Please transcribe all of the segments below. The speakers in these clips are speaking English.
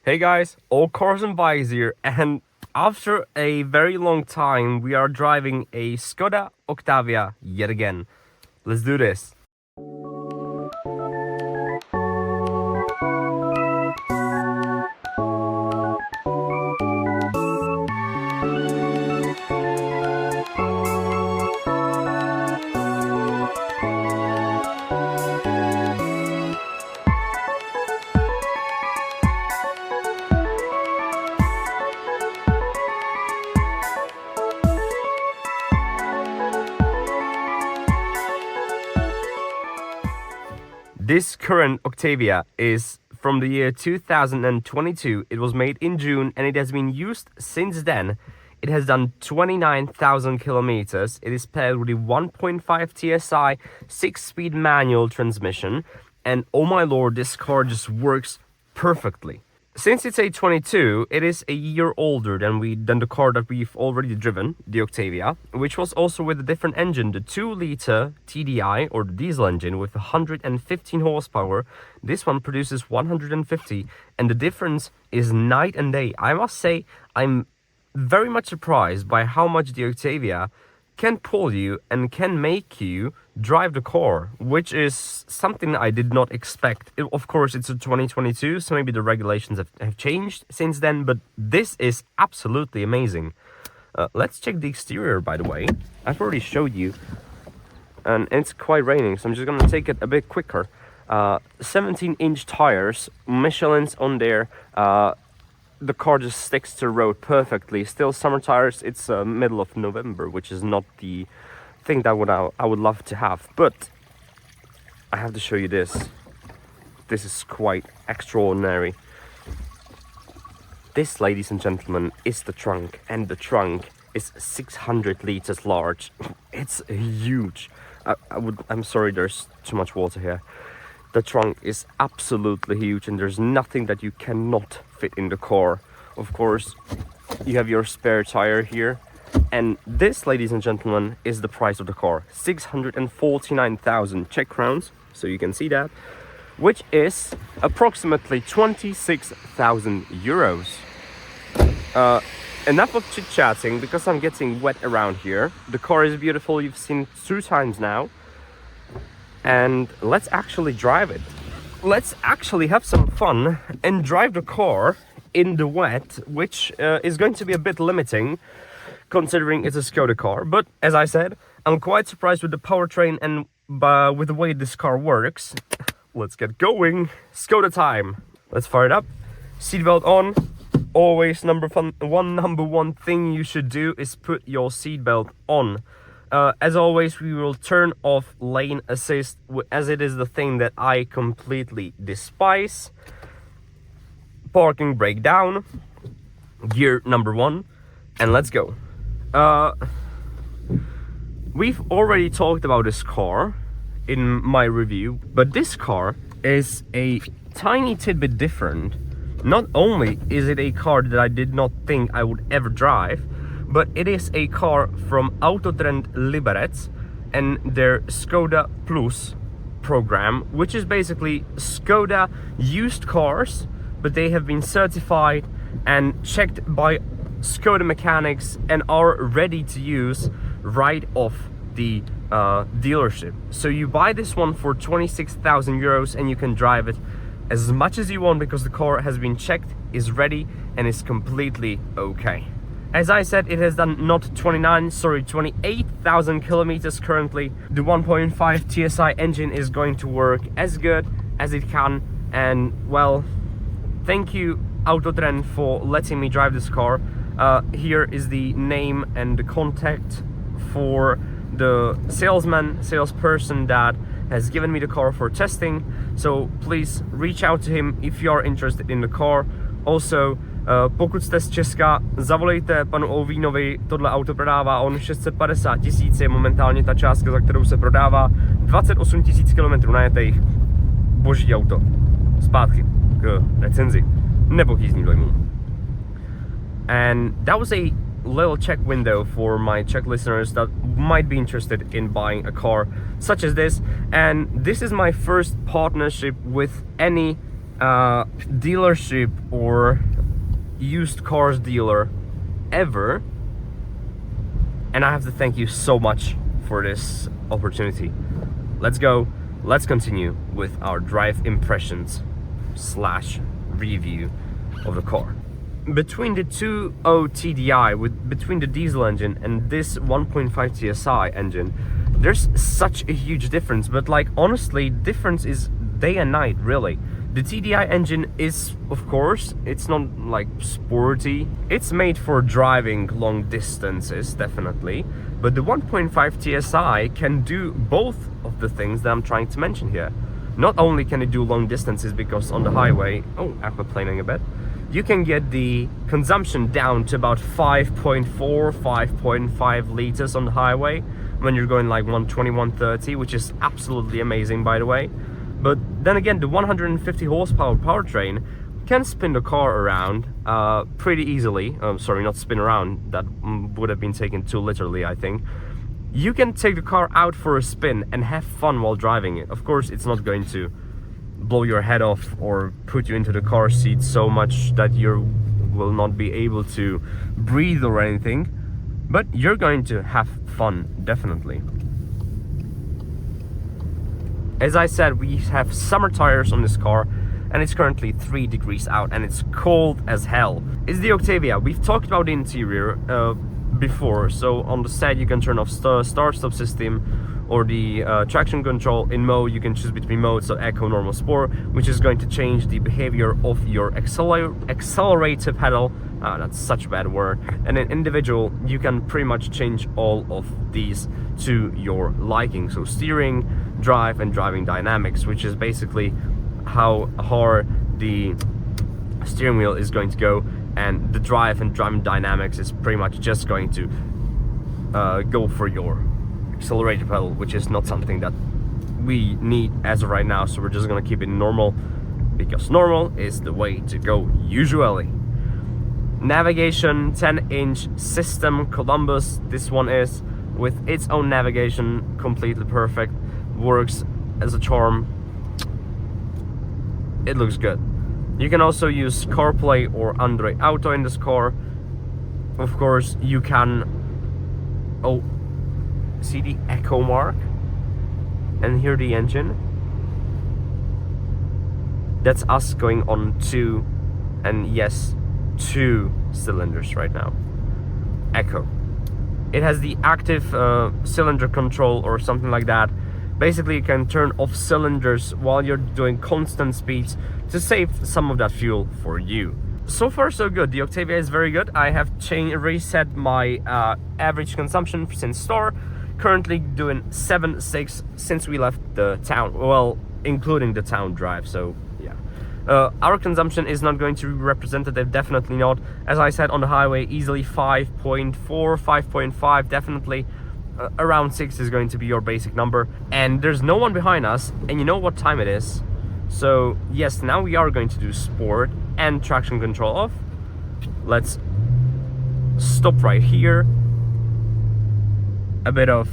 Hey guys, AllCarsAndBikes here, and after a very long time we are driving a Škoda Octavia yet again. Let's do this. This current Octavia is from the year 2022. It was made in June and it has been used since then. It has done 29,000 kilometers. It is paired with a 1.5 TSI 6-speed manual transmission. And oh my lord, this car just works perfectly. Since it's a 22, it is a year older than the car that we've already driven, the Octavia, which was also with a different engine, the 2-liter TDI or the diesel engine with 115 horsepower. This one produces 150, and the difference is night and day. I must say, I'm very much surprised by how much the Octavia can pull you and can make you drive the car, which is something I did not expect. Of course, it's a 2022, so maybe the regulations have changed since then, but this is absolutely amazing. Let's check the exterior, by the way. I've already showed you, and it's quite raining, so I'm just gonna take it a bit quicker. 17-inch tires, Michelin's on there. The car just sticks to the road perfectly. Still summer tires. It's middle of November, which is not the thing that I would love to have. But I have to show you this. This is quite extraordinary. This, ladies and gentlemen, is the trunk, and the trunk is 600 liters large. It's huge. I'm sorry, there's too much water here. The trunk is absolutely huge, and there's nothing that you cannot fit in the car. Of course, you have your spare tire here. And this, ladies and gentlemen, is the price of the car. 649,000 Czech crowns, so you can see that, which is approximately 26,000 euros. Enough of chit-chatting, because I'm getting wet around here. The car is beautiful, you've seen it 2 times now. And let's actually drive it. Let's actually have some fun and drive the car in the wet, which is going to be a bit limiting considering it's a Škoda car. But as I said, I'm quite surprised with the powertrain and with the way this car works. Let's get going. Škoda time. Let's fire it up. Seatbelt on. Always number one thing you should do is put your seatbelt on. As always, we will turn off lane assist, as it is the thing that I completely despise. Parking brake down. Gear number 1. And let's go. We've already talked about this car in my review, but this car is a tiny tidbit different. Not only is it a car that I did not think I would ever drive, but it is a car from AutoTrend Liberec and their Škoda Plus program, which is basically Škoda used cars, but they have been certified and checked by Škoda mechanics and are ready to use right off the dealership. So you buy this one for 26,000 euros and you can drive it as much as you want, because the car has been checked, is ready, and is completely okay. As I said, it has done not 28,000 kilometers currently. The 1.5 TSI engine is going to work as good as it can. And well, thank you AutoTrend for letting me drive this car. Here is the name and the contact for the salesperson that has given me the car for testing. So please reach out to him if you are interested in the car. Also, pokud jste z Česka, zavolejte panu Ovínovi, tohle auto prodává on 650 000, je momentálně ta částka, za kterou se prodává. 28 000 km najetých, boží auto. Zpátky k recenzi nebo k jízdním dojmům. And that was a little check window for my Czech listeners that might be interested in buying a car such as this. And this is my first partnership with any dealership or used cars dealer ever, and I have to thank you so much for this opportunity. Let's go, let's continue with our drive impressions slash review of the car. Between the 2.0 TDI, between the diesel engine and this 1.5 TSI engine, there's such a huge difference, but like honestly, difference is day and night really. The TDI engine is, of course, it's not like sporty. It's made for driving long distances, definitely. But the 1.5 TSI can do both of the things that I'm trying to mention here. Not only can it do long distances, because on the highway, oh, aquaplaning a bit, you can get the consumption down to about 5.4, 5.5 liters on the highway when you're going like 120, 130, which is absolutely amazing, by the way. But then again, the 150 horsepower powertrain can spin the car around pretty easily. Sorry, not spin around. That would have been taken too literally, I think. You can take the car out for a spin and have fun while driving it. Of course, it's not going to blow your head off or put you into the car seat so much that you will not be able to breathe or anything. But you're going to have fun, definitely. As I said, we have summer tires on this car, and it's currently 3 degrees out and it's cold as hell. It's the Octavia. We've talked about the interior before. So on the set you can turn off start-stop system or the traction control. In mode you can choose between modes, so Eco, Normal, Sport, which is going to change the behavior of your accelerator pedal. That's such a bad word. And in individual you can pretty much change all of these to your liking. So steering, drive, and driving dynamics, which is basically how hard the steering wheel is going to go, and the drive and driving dynamics is pretty much just going to go for your accelerator pedal, which is not something that we need as of right now. So we're just gonna keep it normal, because normal is the way to go usually. Navigation, 10-inch system, Columbus, this one is, with its own navigation, completely perfect, works as a charm. It looks good. You can also use CarPlay or Android Auto in this car. Of course, you can, oh, see the echo mark? And here the engine. That's us going on 2, and yes, 2 cylinders right now. Echo. It has the active cylinder control or something like that. Basically, you can turn off cylinders while you're doing constant speeds to save some of that fuel for you. So far, so good. The Octavia is very good. I have reset my average consumption since start. Currently doing 7.6 since we left the town. Well, including the town drive, so yeah. Our consumption is not going to be representative, definitely not. As I said, on the highway, easily 5.4, 5.5, definitely. Around 6 is going to be your basic number, and there's no one behind us, and you know what time it is. So yes, now we are going to do sport and traction control off. Let's stop right here. A bit of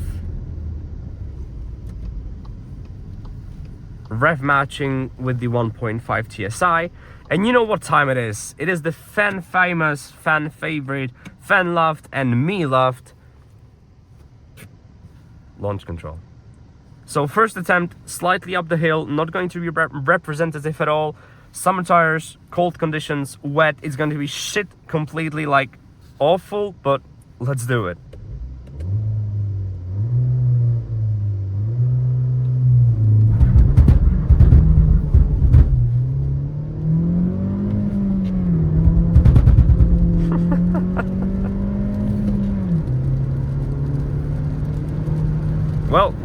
rev matching with the 1.5 TSI, and you know what time it is. It is the fan famous, fan favorite, fan loved, and me loved launch control. So first attempt, slightly up the hill, not going to be representative at all. Summer tires, cold conditions, wet, it's going to be shit completely, like awful, but let's do it. Well,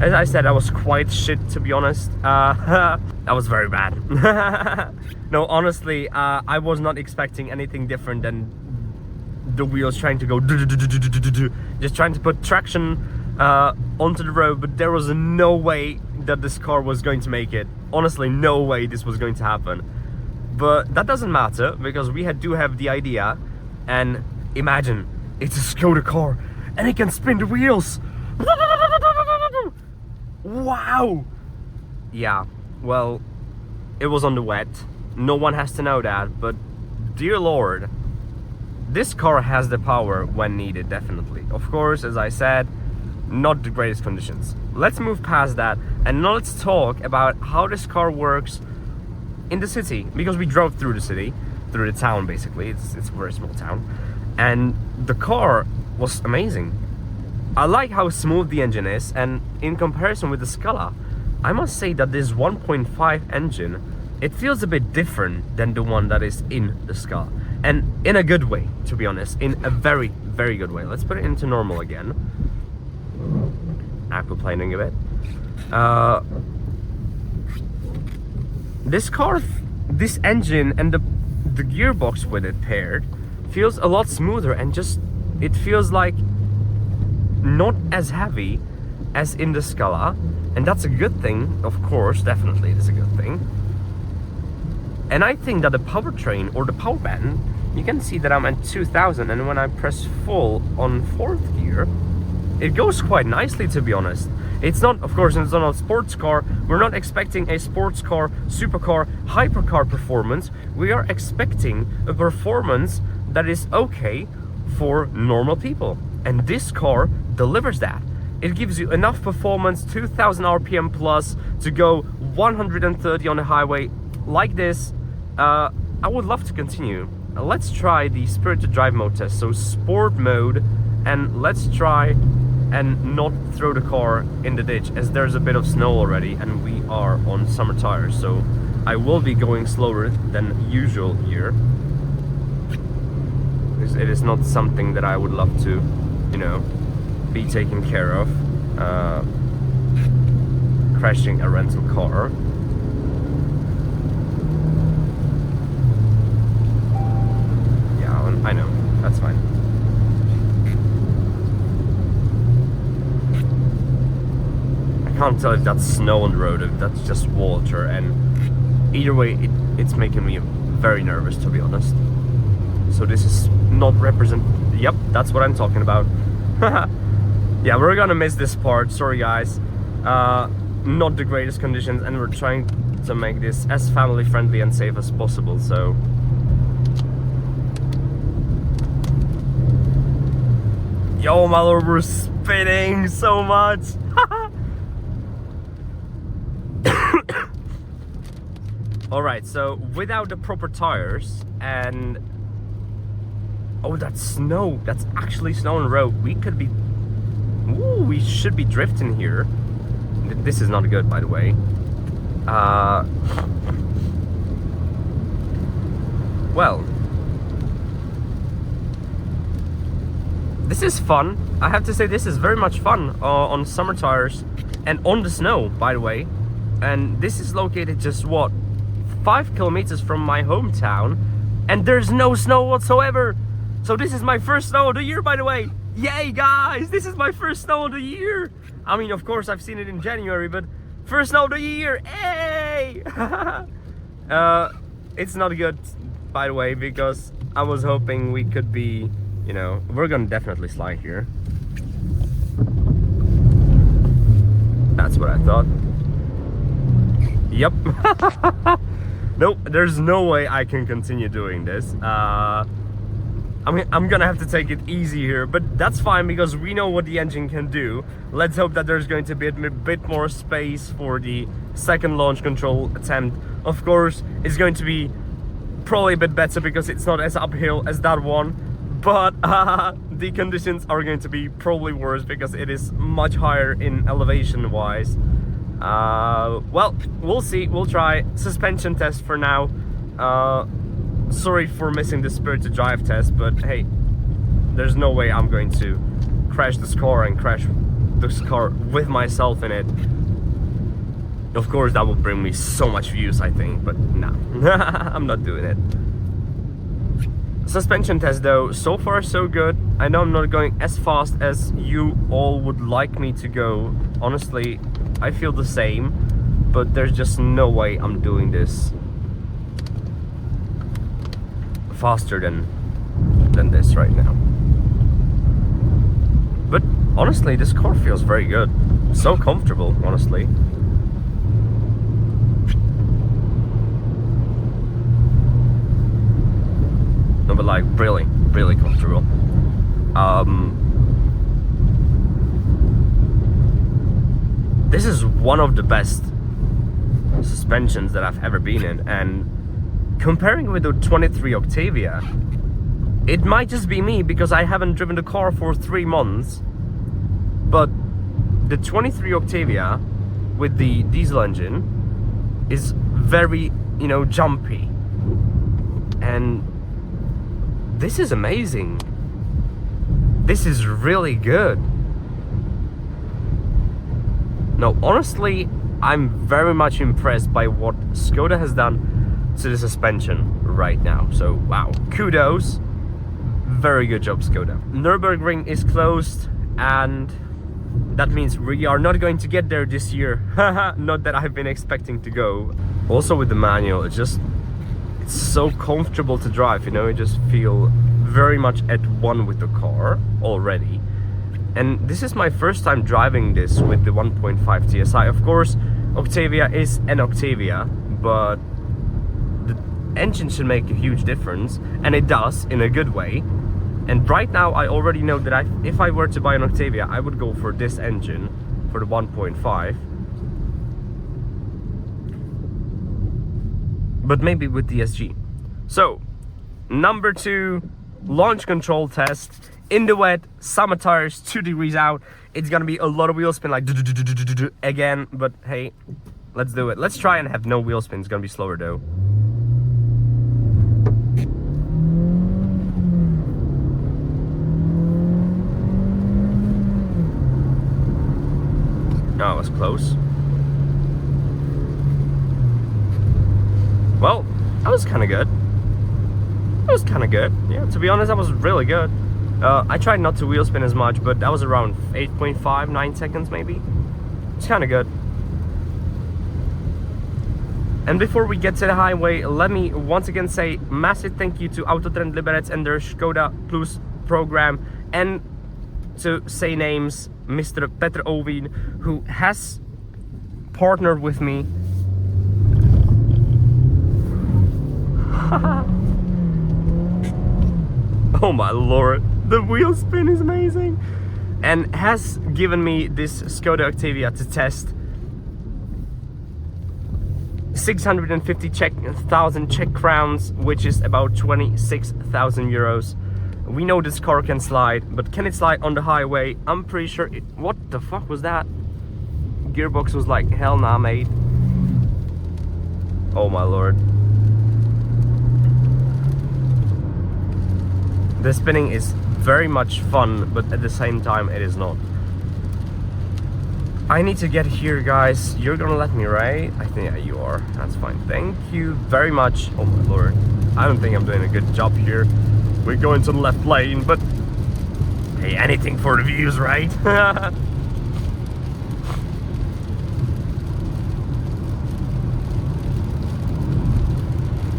as I said, I was quite shit, to be honest. That was very bad. No, honestly, I was not expecting anything different than the wheels trying to go just trying to put traction onto the road, but there was no way that this car was going to make it. Honestly, no way this was going to happen. But that doesn't matter, because we do have the idea, and imagine, it's a Škoda car, and it can spin the wheels. Wow! Yeah, well, it was on the wet. No one has to know that, but dear Lord, this car has the power when needed, definitely. Of course, as I said, not the greatest conditions. Let's move past that and now let's talk about how this car works in the city, because we drove through the city, through the town basically. It's a very small town, and the car was amazing. I like how smooth the engine is, and in comparison with the Scala, I must say that this 1.5 engine, it feels a bit different than the one that is in the Scala, and in a good way, to be honest, in a very, very good way. Let's put it into normal again. Aquaplaning a bit. This car, this engine and the gearbox with it paired feels a lot smoother, and just it feels like not as heavy as in the Scala, and that's a good thing. Of course, definitely it is a good thing. And I think that the powertrain or the power band, you can see that I'm at 2000, and when I press full on 4th gear, it goes quite nicely, to be honest. It's not, of course, it's not a sports car. We're not expecting a sports car, supercar, hypercar performance. We are expecting a performance that is okay for normal people. And this car delivers that. It gives you enough performance, 2000 RPM plus, to go 130 on the highway like this. I would love to continue. Let's try the Spirit to Drive mode test, so sport mode, and let's try and not throw the car in the ditch, as there's a bit of snow already and we are on summer tires, so I will be going slower than usual here. It is not something that I would love to, you know, be taken care of, crashing a rental car. Yeah, I know, that's fine. I can't tell if that's snow on the road, if that's just water, and either way it's making me very nervous, to be honest. So this is not yep, that's what I'm talking about. Yeah, we're gonna miss this part, sorry guys. Not the greatest conditions, and we're trying to make this as family friendly and safe as possible, so yo, my lord, we're spinning so much. Alright, so without the proper tires and... oh, that's snow. That's actually snow on the road. We could be... ooh, we should be drifting here. This is not good, by the way. Well... this is fun. I have to say, this is very much fun on summer tires and on the snow, by the way. And this is located just, what, 5 kilometers from my hometown, and there's no snow whatsoever. So this is my first snow of the year, by the way. Yay, guys, this is my first snow of the year. I mean, of course, I've seen it in January, but first snow of the year, hey! It's not good, by the way, because I was hoping we could be, you know, we're gonna definitely slide here. That's what I thought. Yep. Nope, there's no way I can continue doing this. I mean, I'm gonna have to take it easy here, but that's fine because we know what the engine can do. Let's hope that there's going to be a bit more space for the second launch control attempt. Of course, it's going to be probably a bit better because it's not as uphill as that one, but the conditions are going to be probably worse because it is much higher in elevation wise. Well, we'll see, we'll try. Suspension test for now. Sorry for missing the Spirit to Drive test, but hey, there's no way I'm going to crash this car and crash this car with myself in it. Of course, that would bring me so much views, I think, but no, I'm not doing it. Suspension test though, so far so good. I know I'm not going as fast as you all would like me to go. Honestly, I feel the same, but there's just no way I'm doing this faster than this right now. But honestly, this car feels very good. So comfortable, honestly. but like really, really comfortable. This is one of the best suspensions that I've ever been in, and comparing with the 23 Octavia, it might just be me because I haven't driven the car for 3 months, but the 23 Octavia with the diesel engine is very, you know, jumpy, and this is amazing. This is really good. No, honestly, I'm very much impressed by what Škoda has done to the suspension right now. So, wow, kudos. Very good job, Škoda. Nurburgring is closed, and that means we are not going to get there this year. Not that I've been expecting to go. Also with the manual, it's so comfortable to drive, you know, you just feel very much at one with the car already. And this is my first time driving this with the 1.5 TSI. Of course, Octavia is an Octavia, but the engine should make a huge difference, and it does in a good way. And right now I already know that if I were to buy an Octavia, I would go for this engine, for the 1.5. But maybe with the SG. So, number 2, launch control test. In the wet, summer tires, 2 degrees out. It's gonna be a lot of wheel spin, like again, but hey, let's do it. Let's try and have no wheel spin. It's gonna be slower though. Oh, it was close. Well, that was kind of good. That was kind of good. Yeah, to be honest, that was really good. I tried not to wheel spin as much, but that was around 8.5, 9 seconds maybe. It's kind of good. And before we get to the highway, let me once again say massive thank you to DOGTURD Liberec and their Škoda Plus program, and to say names, Mr. Petr Ovín, who has partnered with me. Oh my lord, the wheel spin is amazing, and has given me this Škoda Octavia to test. 650,000 Czech crowns, which is about 26,000 euros. We know this car can slide, but can it slide on the highway? I'm pretty sure it... What the fuck was that? Gearbox was like, hell nah, mate. Oh my lord. The spinning is very much fun, but at the same time it is not. I need to get here, guys. You're gonna let me, right? I think, yeah, you are. That's fine. Thank you very much. Oh my lord. I don't think I'm doing a good job here. We're going to the left lane, but hey, anything for the views, right?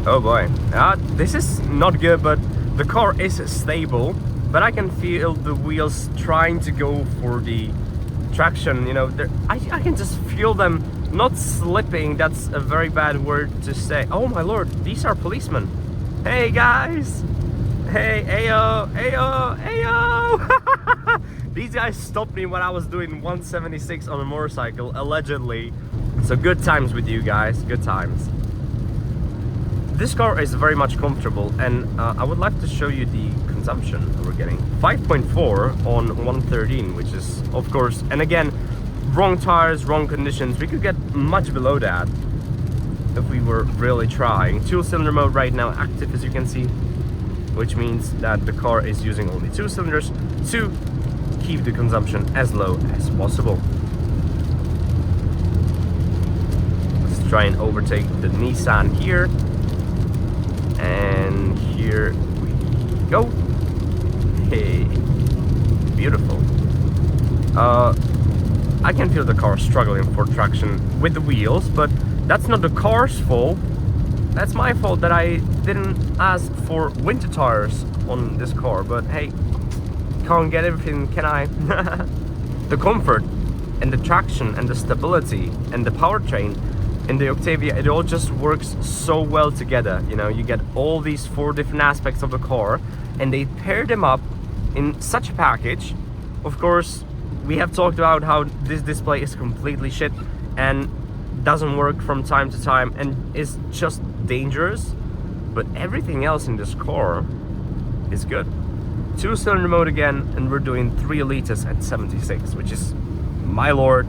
Oh boy. This is not good, but the car is stable, but I can feel the wheels trying to go for the traction, you know. I can just feel them not slipping. That's a very bad word to say. Oh my lord, these are policemen. Hey guys! Hey, ayo, ayo, ayo! These guys stopped me when I was doing 176 on a motorcycle, allegedly. So good times with you guys, good times. This car is very much comfortable, and I would like to show you the consumption we're getting. 5.4 on 113, which is, of course, and again, wrong tires, wrong conditions. We could get much below that if we were really trying. 2-cylinder mode right now active, as you can see, which means that the car is using only 2 cylinders to keep the consumption as low as possible. Let's try and overtake the Nissan here. And here we go. Hey, beautiful. I can feel the car struggling for traction with the wheels, but that's not the car's fault. That's my fault that I didn't ask for winter tires on this car, but hey, can't get everything, can I? The comfort and the traction and the stability and the powertrain in the Octavia, it all just works so well together. You know, you get all these 4 different aspects of the car and they pair them up in such a package. Of course, we have talked about how this display is completely shit and doesn't work from time to time and is just dangerous, but everything else in this car is good. 2-cylinder mode again, and we're doing 3 liters at 76, which is, my lord,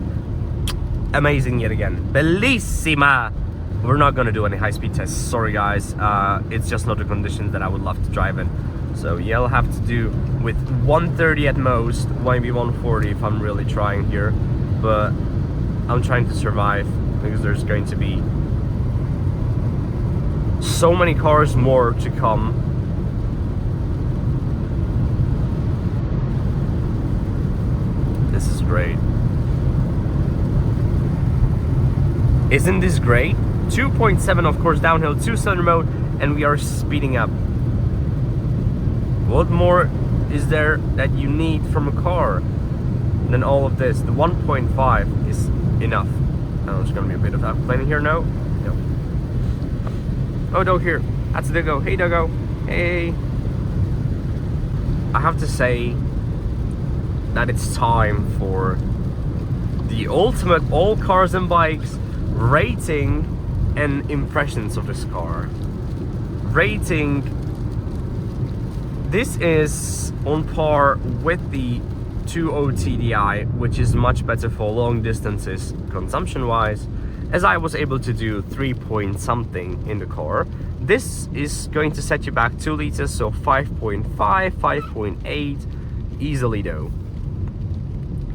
amazing yet again. Bellissima! We're not gonna do any high-speed tests, sorry guys. It's just not the conditions that I would love to drive in. So yeah, I'll have to do with 130 at most, maybe 140 if I'm really trying here. But I'm trying to survive because there's going to be so many cars more to come. This is great. Isn't this great? 2.7 of course downhill, 2-cylinder mode, and we are speeding up. What more is there that you need from a car than all of this? The 1.5 is enough. Oh, there's gonna be a bit of outplaning here, no? No. Oh, dog here. That's Doggo. Hey, Doggo. Hey. I have to say that it's time for the ultimate all cars and bikes rating and impressions of this car. Rating. This is on par with the 2.0 TDI, which is much better for long distances consumption wise, as I was able to do 3 point something in the car. This is going to set you back 2 liters, so 5.5, 5.8 easily though.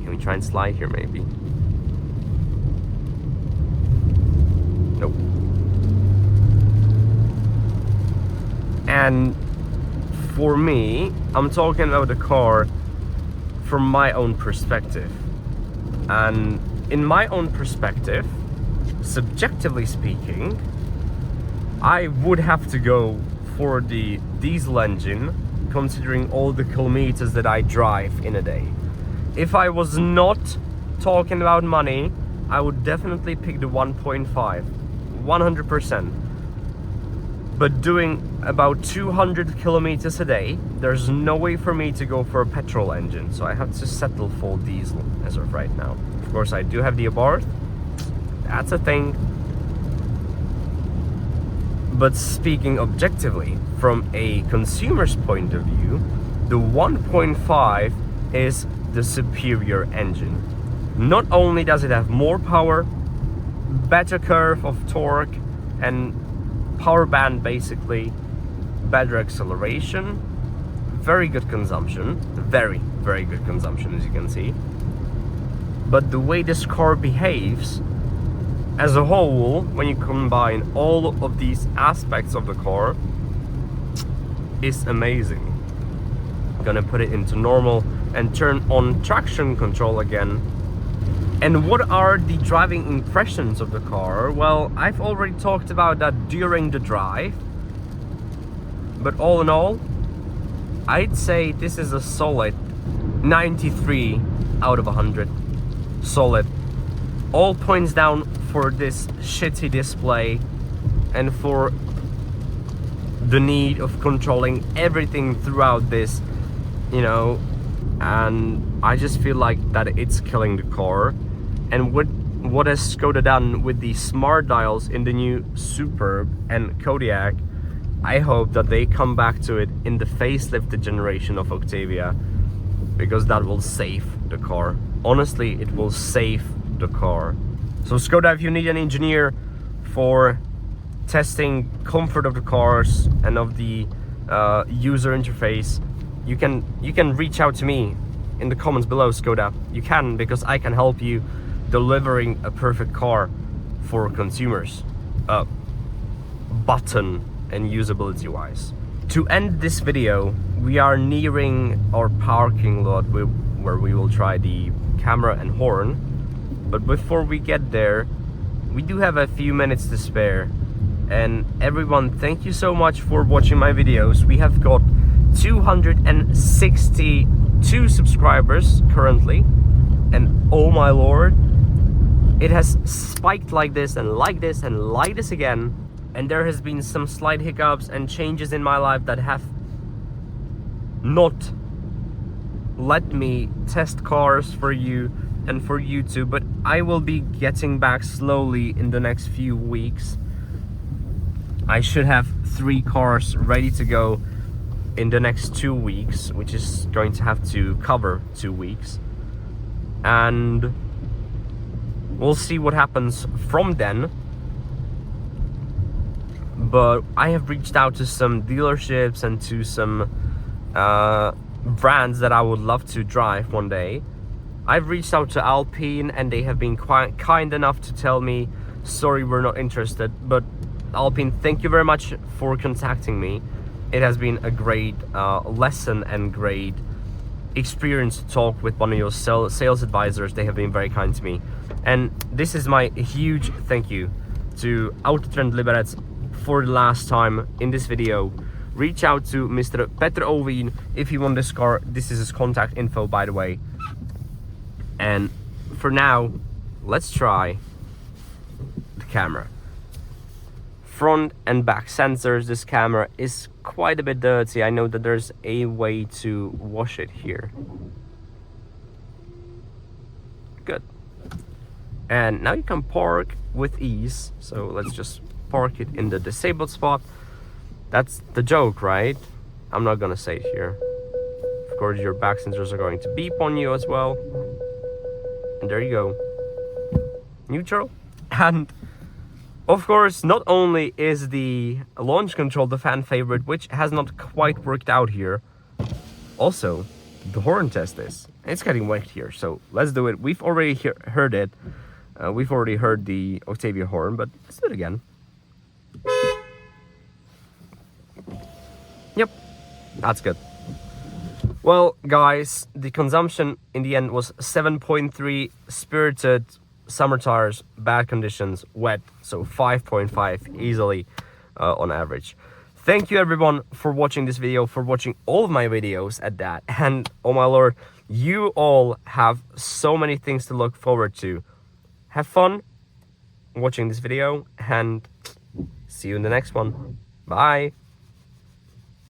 Can we try and slide here maybe? Nope. And for me, I'm talking about the car from my own perspective. And in my own perspective, subjectively speaking, I would have to go for the diesel engine, considering all the kilometers that I drive in a day. If I was not talking about money, I would definitely pick the 1.5, 100%. But doing about 200 kilometers a day, there's no way for me to go for a petrol engine, so I have to settle for diesel as of right now. Of course, I do have the Abarth, that's a thing. But speaking objectively, from a consumer's point of view, the 1.5 is the superior engine. Not only does it have more power, better curve of torque, and power band basically, better acceleration, very good consumption, very good consumption as you can see. But the way this car behaves as a whole, when you combine all of these aspects of the car, is amazing. I'm gonna put it into normal and turn on traction control again. And what are the driving impressions of the car? Well, I've already talked about that during the drive. But all in all, I'd say this is a solid 93 out of 100. Solid. All points down for this shitty display and for the need of controlling everything throughout this, you know, and I just feel like that it's killing the car. And what has Škoda done with the smart dials in the new Superb and Kodiaq, I hope that they come back to it in the facelifted generation of Octavia, because that will save the car. Honestly, it will save the car. So Škoda, if you need an engineer for testing comfort of the cars and of the user interface, you can reach out to me in the comments below, Škoda. You can, because I can help you delivering a perfect car for consumers, button and usability wise. To end this video, we are nearing our parking lot where we will try the camera and horn. But before we get there, we do have a few minutes to spare. And everyone, thank you so much for watching my videos. We have got 262 subscribers currently, and oh my lord, it has spiked like this and like this and like this again, and there has been some slight hiccups and changes in my life that have not let me test cars for you and for YouTube, but I will be getting back slowly in the next few weeks. I should have 3 cars ready to go in the next 2 weeks, which is going to have to cover 2 weeks, and we'll see what happens from then. But I have reached out to some dealerships and to some brands that I would love to drive one day. I've reached out to Alpine, and they have been quite kind enough to tell me, sorry, we're not interested. But Alpine, thank you very much for contacting me. It has been a great lesson and great experience to talk with one of your sales advisors. They have been very kind to me, and this is my huge thank you to DOGTURD Liberec for the last time in this video. Reach out to Mr. Petr Ovin if you want this car. This is his contact info, by the way. And for now, let's try the camera. Front and back sensors. This camera is quite a bit dirty. I know that there's a way to wash it here. Good. And now you can park with ease. So let's just park it in the disabled spot. That's the joke, right? I'm not gonna say it here. Of course, your back sensors are going to beep on you as well. And there you go. Neutral. And of course, not only is the launch control the fan favorite, which has not quite worked out here, also the horn test is. It's getting wet here, so let's do it. We've already heard it. We've already heard the Octavia horn, but let's do it again. Yep, that's good. Well, guys, the consumption in the end was 7.3 spirited, summer tires, bad conditions, wet, so 5.5 easily on average. Thank you everyone for watching this video, for watching all of my videos at that. And oh my lord, you all have so many things to look forward to. Have fun watching this video, and see you in the next one. Bye.